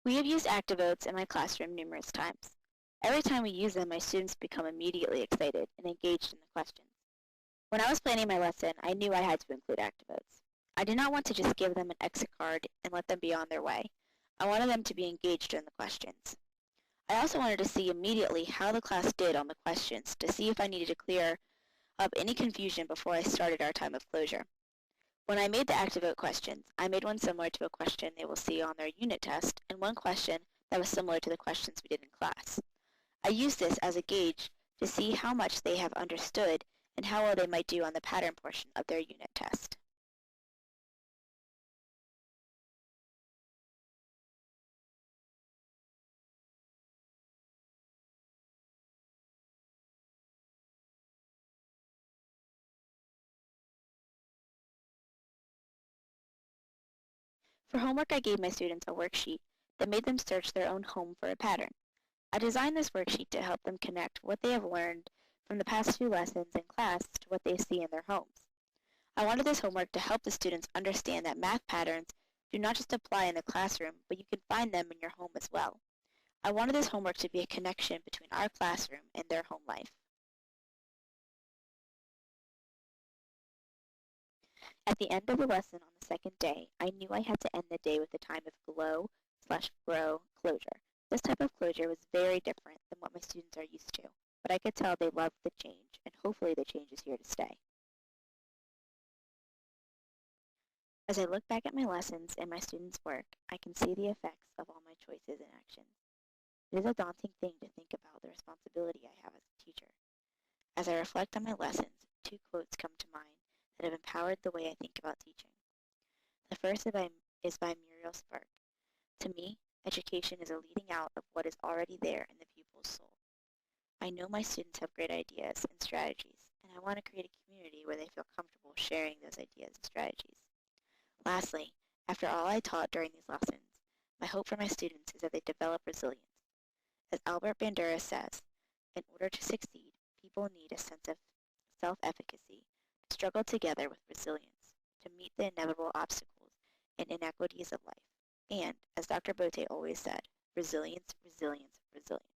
We have used ActiVotes in my classroom numerous times. Every time we use them, my students become immediately excited and engaged in the questions. When I was planning my lesson, I knew I had to include ActiVotes. I did not want to just give them an exit card and let them be on their way. I wanted them to be engaged in the questions. I also wanted to see immediately how the class did on the questions to see if I needed to clear up any confusion before I started our time of closure. When I made the ActiVote questions, I made one similar to a question they will see on their unit test and one question that was similar to the questions we did in class. I used this as a gauge to see how much they have understood and how well they might do on the pattern portion of their unit test. For homework, I gave my students a worksheet that made them search their own home for a pattern. I designed this worksheet to help them connect what they have learned from the past few lessons in class to what they see in their homes. I wanted this homework to help the students understand that math patterns do not just apply in the classroom, but you can find them in your home as well. I wanted this homework to be a connection between our classroom and their home life. At the end of the lesson on the second day, I knew I had to end the day with a time of glow/grow closure. This type of closure was very different than what my students are used to, but I could tell they loved the change, and hopefully the change is here to stay. As I look back at my lessons and my students' work, I can see the effects of all my choices and actions. It is a daunting thing to think about the responsibility I have as a teacher. As I reflect on my lessons, two quotes come to mind that have empowered the way I think about teaching. The first is by Muriel Spark. To me, education is a leading out of what is already there in the pupil's soul. I know my students have great ideas and strategies, and I want to create a community where they feel comfortable sharing those ideas and strategies. Lastly, after all I taught during these lessons, my hope for my students is that they develop resilience. As Albert Bandura says, in order to succeed, people need a sense of self-efficacy to struggle together with resilience, to meet the inevitable obstacles and inequities of life. And, as Dr. Bote always said, resilience, resilience, resilience.